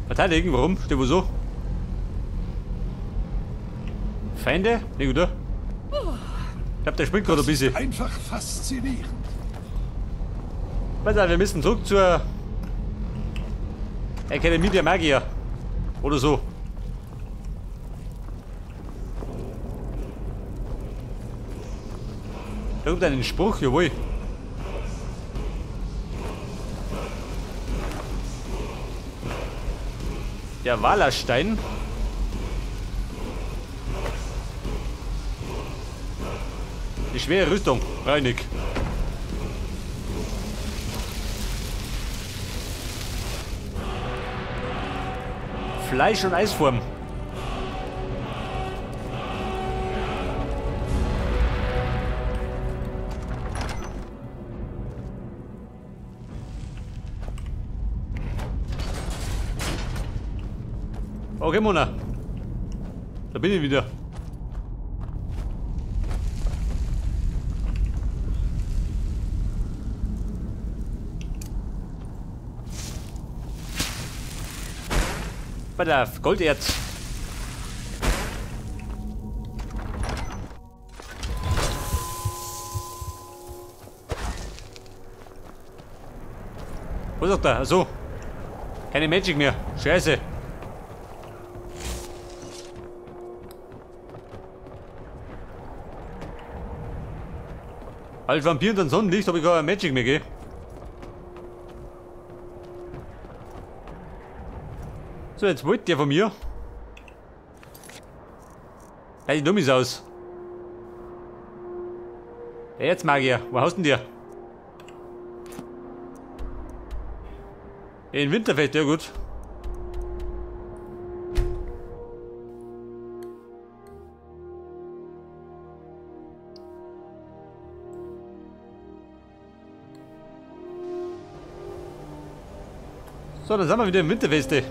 Verteidigen, warum? Steht wo so? Feinde? Ne, oder? Ich glaube, der springt gerade ein bisschen. Einfach faszinierend. Pass auf, wir müssen zurück zur Akademie der Magier. Oder so. Da kommt einen Spruch, jawohl. Der Wallerstein. Die schwere Rüstung, reinig. Fleisch- und Eisform. Okay, Mona. Da bin ich wieder. Bei der Golderz. Was sagt er? Achso. Keine Magic mehr. Scheiße. Als Vampir und dann Sonnenlicht habe ich gar keine Magic mehr, gell? So, jetzt wollte der von mir. Ja, die dumm ist aus. Ja, jetzt Magier, wo haust denn der? In Winterfeld, ja gut. So, dann sind wir wieder im Winterfeste.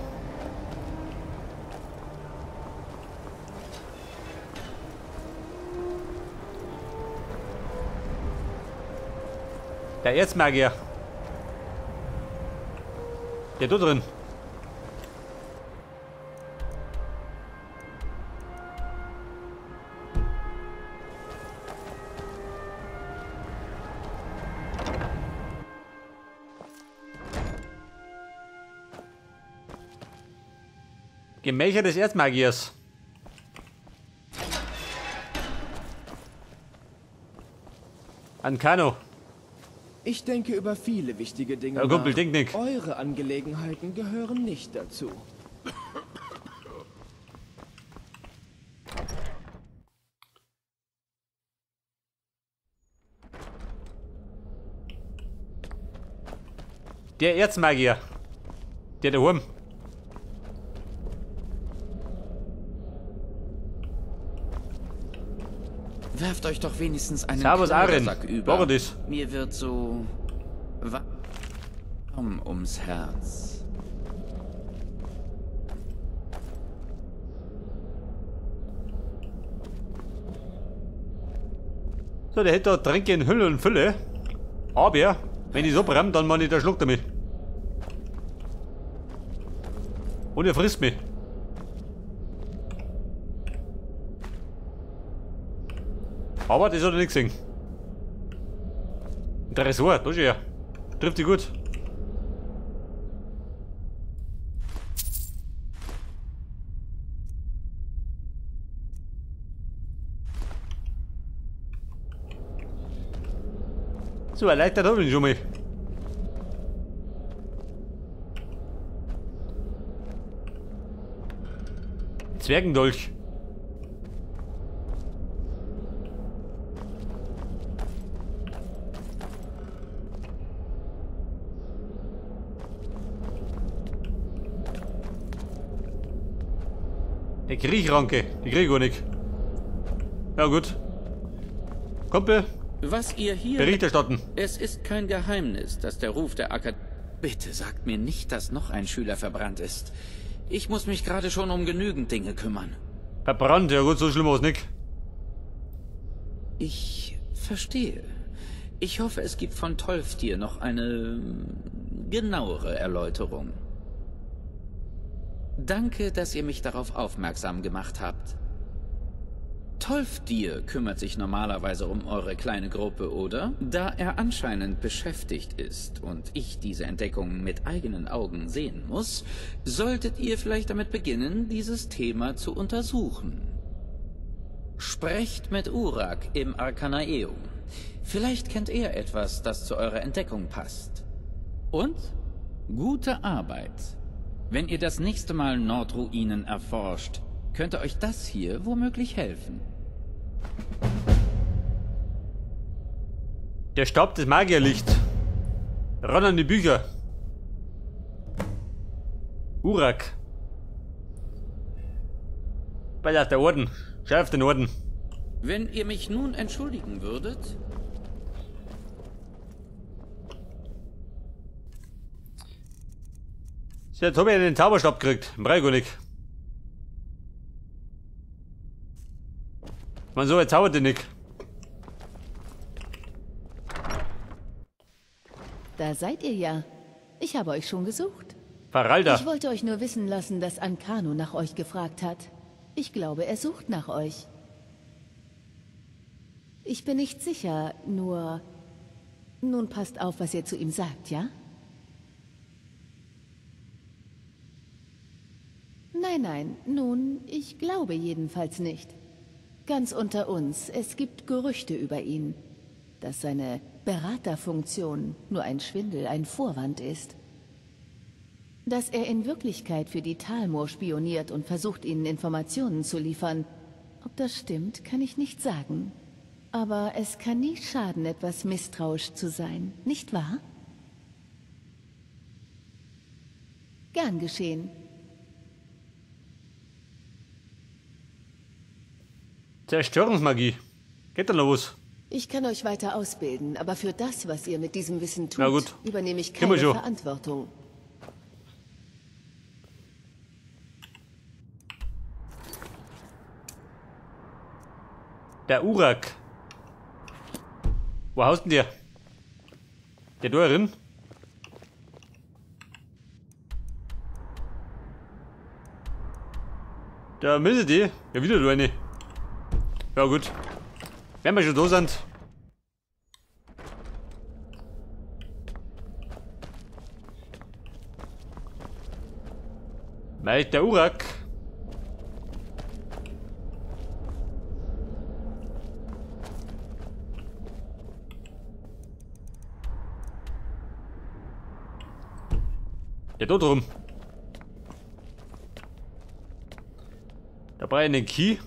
Der Erzmagier. Der da drin. Gemächer des Erzmagiers. Ankano. Ich denke über viele wichtige Dinge Ja, Kumpel, nach. denk nicht. Eure Angelegenheiten gehören nicht dazu. Der Erzmagier. Der da oben. Werft euch doch wenigstens einen Servus, Aren. Kleidersack über. Boris. Mir wird so warm ums Herz. So, der hätte da Tränke in Hülle und Fülle. Aber, wenn ich so bremme, dann mache ich da Schluck damit. Und er frisst mich. Aber das hat er nicht gesehen. Der Ressort, da ist er. Trifft dich gut. So, erleichtert habe ich ihn schon mal. Zwergendolch. Die Kriechranke, die krieg ich gar nicht. Ja gut. Kumpel, Was ihr hier... Bericht erstatten. Es ist kein Geheimnis, dass der Ruf der Akademie... Bitte sagt mir nicht, dass noch ein Schüler verbrannt ist. Ich muss mich gerade schon um genügend Dinge kümmern. Verbrannt, ja gut, so schlimm war es nicht. Ich verstehe. Ich hoffe, es gibt von Tolftir noch eine genauere Erläuterung. Danke, dass ihr mich darauf aufmerksam gemacht habt. Tolfdir kümmert sich normalerweise um eure kleine Gruppe, oder? Da er anscheinend beschäftigt ist und ich diese Entdeckung mit eigenen Augen sehen muss, solltet ihr vielleicht damit beginnen, dieses Thema zu untersuchen. Sprecht mit Urak im Arkanaeum. Vielleicht kennt er etwas, das zu eurer Entdeckung passt. Und gute Arbeit. Wenn ihr das nächste Mal Nordruinen erforscht, könnte euch das hier womöglich helfen. Der Stab des Magierlicht. Ran an die Bücher. Urak. Bei der Orden. Schärf den Orden. Wenn ihr mich nun entschuldigen würdet... So, jetzt habe ich einen Zauberstab gekriegt. Breigonik. Man so, jetzt zaubert den nicht. Da seid ihr ja. Ich habe euch schon gesucht. Faralda. Ich wollte euch nur wissen lassen, dass Ancano nach euch gefragt hat. Ich glaube, er sucht nach euch. Ich bin nicht sicher, nur... Nun passt auf, was ihr zu ihm sagt, ja? Nein, nun, ich glaube jedenfalls nicht. Ganz unter uns, es gibt Gerüchte über ihn, dass seine Beraterfunktion nur ein Schwindel, ein Vorwand ist. Dass er in Wirklichkeit für die Talmor spioniert und versucht, ihnen Informationen zu liefern. Ob das stimmt, kann ich nicht sagen. Aber es kann nie schaden, etwas misstrauisch zu sein, nicht wahr? Gern geschehen. Zerstörungsmagie. Geht da noch was? Ich kann euch weiter ausbilden, aber für das, was ihr mit diesem Wissen tut, Na gut. übernehme ich Können wir keine schon. Verantwortung. Der Urak. Wo haust denn der? Der da drin? Da müssen die. Ja, wieder du eine. Ja gut. Wenn wir schon da sind. Meister Urak. Ja, da drum. Da brauche ich einen Key.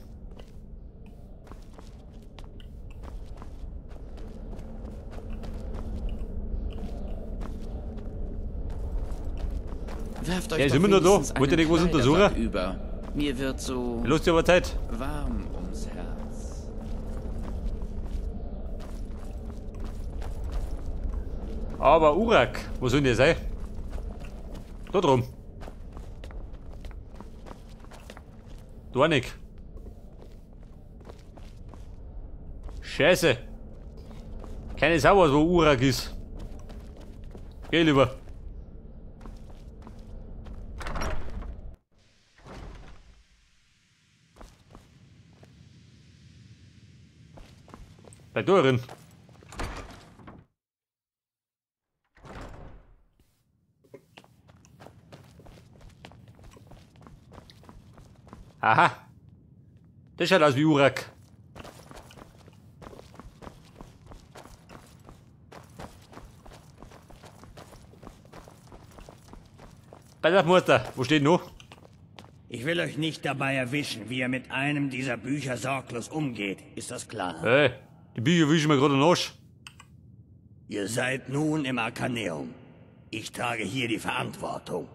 Werft euch Ja, ist doch immer nur da. wenigstens Wollt ihr einen nicht was Kleidersack untersuchen? über. Mir wird so Los, dir aber Zeit. warm ums Herz. Aber Urak, wo soll denn der sein? Da drum. Da nicht. Scheiße. Keine Sau, was wo Urak ist. Geh lieber. Bei da drin. Aha. Das schaut aus wie Urak. Pass auf, Muster. Wo steht noch? Ich will euch nicht dabei erwischen, wie ihr mit einem dieser Bücher sorglos umgeht. Ist das klar? Hey, die Bücher wischen mir gerade den Arsch. Ihr seid nun im Arkaneum. Ich trage hier die Verantwortung.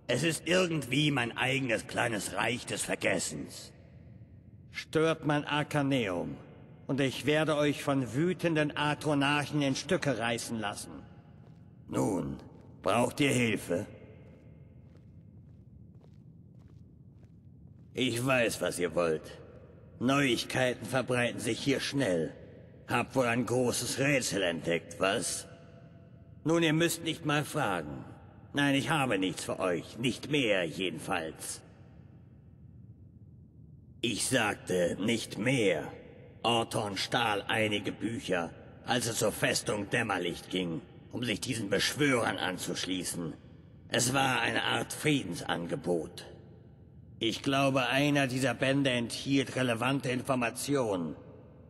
Es ist irgendwie mein eigenes kleines Reich des Vergessens. Stört mein Arkaneum, und ich werde euch von wütenden Atronarchen in Stücke reißen lassen. Nun, braucht ihr Hilfe? Ich weiß, was ihr wollt. Neuigkeiten verbreiten sich hier schnell. Habt wohl ein großes Rätsel entdeckt, was? Nun, ihr müsst nicht mal fragen. Nein, ich habe nichts für euch. Nicht mehr, jedenfalls. Ich sagte nicht mehr. Orton stahl einige Bücher, als es zur Festung Dämmerlicht ging, um sich diesen Beschwörern anzuschließen. Es war eine Art Friedensangebot. Ich glaube, einer dieser Bände enthielt relevante Informationen.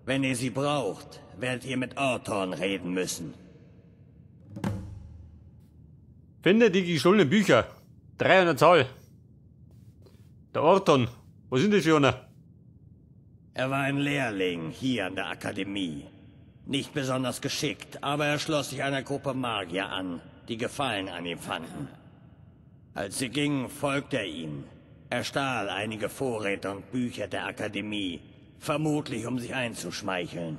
Wenn ihr sie braucht, werdet ihr mit Orton reden müssen. Finde die gestohlenen Bücher. 3 an der Zahl. Der Orton. Wo sind die für einer? Er war ein Lehrling hier an der Akademie. Nicht besonders geschickt, aber er schloss sich einer Gruppe Magier an, die Gefallen an ihm fanden. Als sie gingen, folgte er ihnen. Er stahl einige Vorräte und Bücher der Akademie, vermutlich um sich einzuschmeicheln.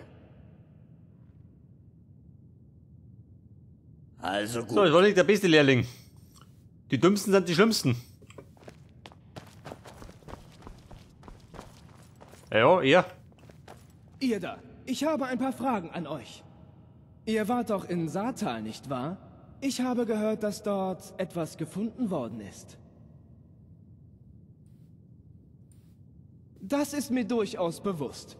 Also gut. So, das war nicht der beste Lehrling. Die Dümmsten sind die Schlimmsten. Ja, er. Ihr da, ich habe ein paar Fragen an euch. Ihr wart doch in Saartal, nicht wahr? Ich habe gehört, dass dort etwas gefunden worden ist. Das ist mir durchaus bewusst.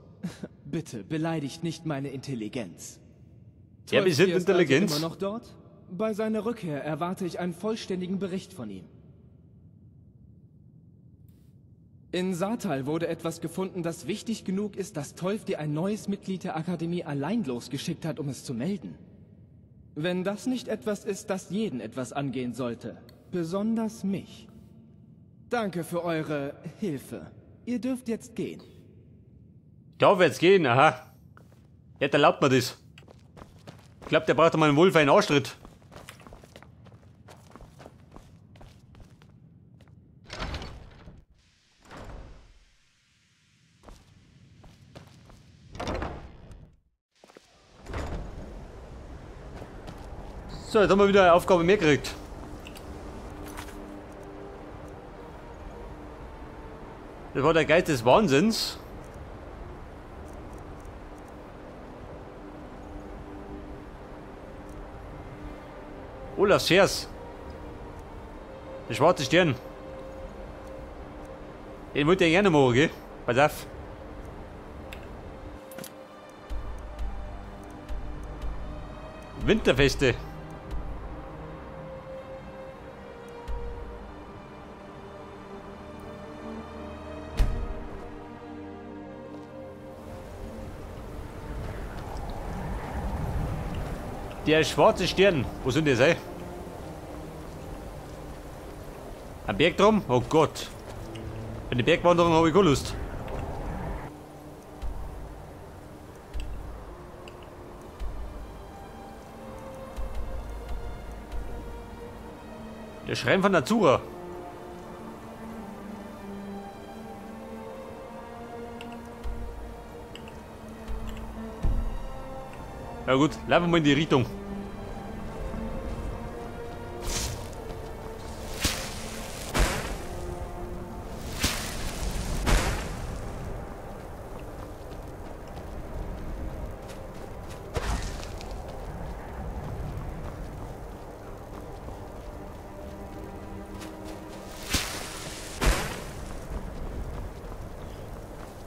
Bitte, beleidigt nicht meine Intelligenz. Ja, wir sind Trotzki ist also Intelligenz. immer noch dort? Bei seiner Rückkehr erwarte ich einen vollständigen Bericht von ihm. In Saartal wurde etwas gefunden, das wichtig genug ist, dass Tolfdi ein neues Mitglied der Akademie allein losgeschickt hat, um es zu melden. Wenn das nicht etwas ist, das jeden etwas angehen sollte, besonders mich. Danke für eure Hilfe. Ihr dürft jetzt gehen. Ich darf jetzt gehen, aha. Jetzt erlaubt mir das. Ich glaube, der braucht mal einen wohlfeinen Arschtritt. So, jetzt haben wir wieder eine Aufgabe mehr gekriegt. Das war der Geist des Wahnsinns. Olaf Schers. Der schwarze Stern. Den wollte ich gerne machen, gell? Pass auf. Winterfeste. Der schwarze Stern. Wo sind die sei? Am Berg drum? Oh Gott. Eine Bergwanderung habe ich keine Lust. Der Schrein von Nazura. Ja gut, laufen wir mal in die Richtung.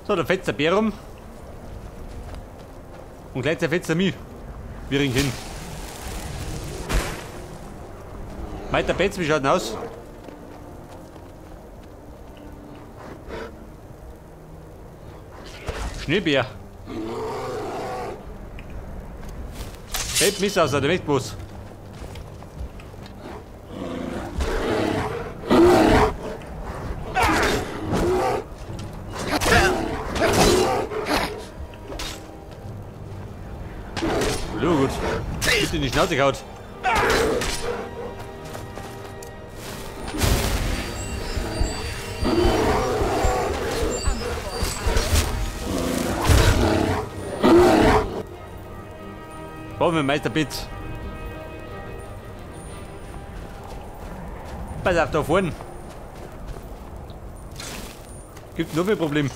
So, da fetzt der Bär rum. Und gleich zerfetzt er mich. Wir ringen hin. Weiter Betz, wie schaut denn aus? Schneebär. Hält Mist aus, der Wegboss. So gut. Bitte in die Schnauze gehaut. Brauchen wir Meister Bitz. Pass auf da vorne. Gibt nur ein Problem.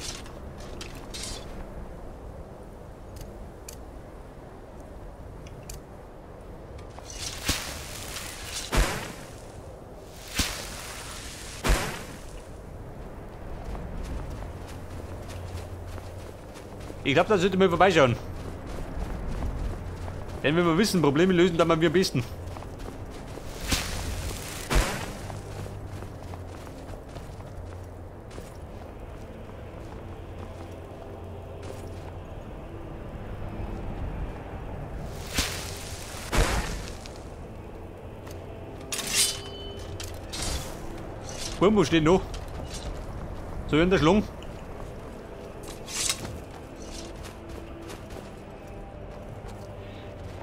Ich glaube, da sollte mal vorbeischauen. Denn wenn wir wissen, Probleme lösen, dann machen wir am besten. Wo steht noch? So in der Schlung.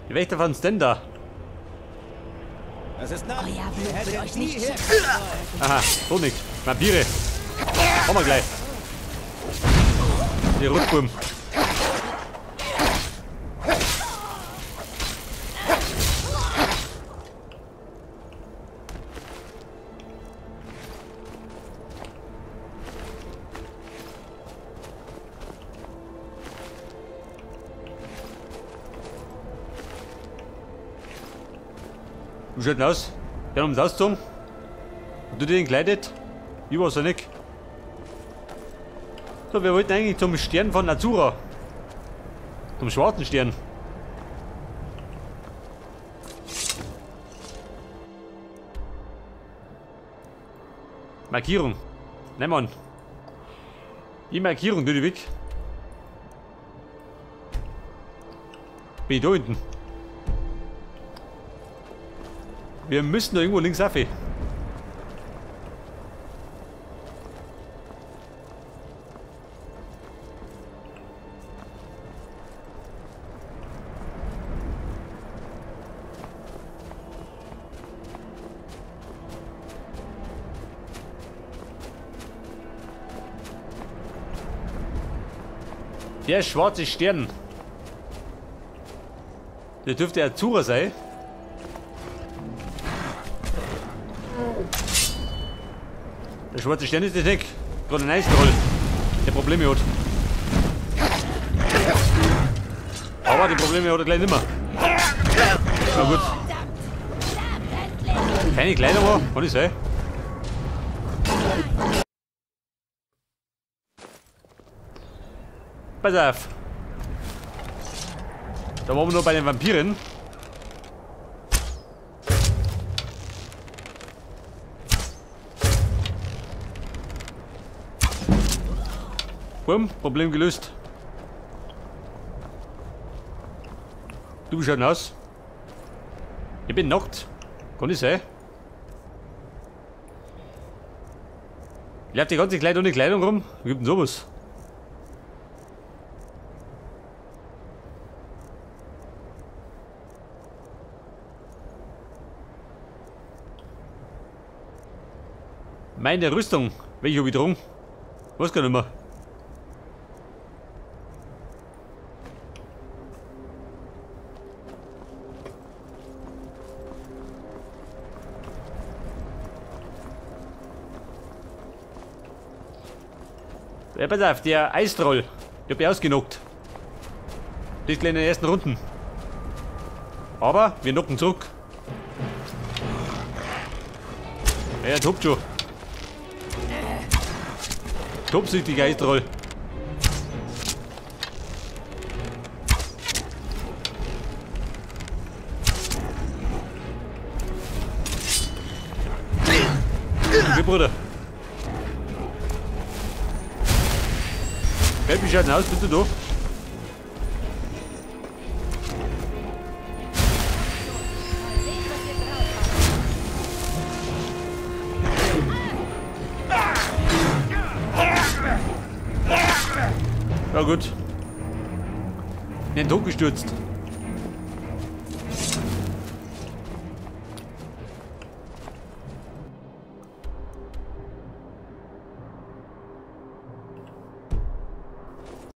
Die Wächter von denn da? Das ist nach. Euer Blut wird euch nicht schützen. Aha, so nix. Vampire. Kommen wir gleich. Die Rutschbuben. Wie schaut denn aus? Der haben uns ausgezogen. Und du den gekleidet? Ich weiß ja nicht. So, wir wollten eigentlich zum Stern von Azura. Zum schwarzen Stern. Markierung. Nein, Mann. Die Markierung, tu die weg. Bin ich da hinten? Wir müssen da irgendwo links rauf. Der schwarze Stern. Der dürfte Azura sein. Der schwarze Stern ist nicht. Gerade ein Eistroll, der Probleme hat. Aber die Probleme hat er gleich nicht mehr. Na gut. Keine Kleidung mehr, kann ich sein. Pass auf. Da waren wir noch bei den Vampiren. Bumm, Problem gelöst. Du bist schon aus. Ich bin nackt. Kann ich sein. Ich laufe die ganze Zeit ohne Kleidung rum. Wie gibt denn sowas? Meine Rüstung. Welche habe ich drum? Weiß gar nicht mehr. Ja, pass auf, der Eistroll. Der hat mich ausgenockt. Das gleich in den ersten Runden. Aber wir knocken zurück. Er tobt schon. Topsüchtiger Eistroll. Wie Bruder. Wie schaut denn aus, bitte da? Ja gut. In den Tod gestürzt.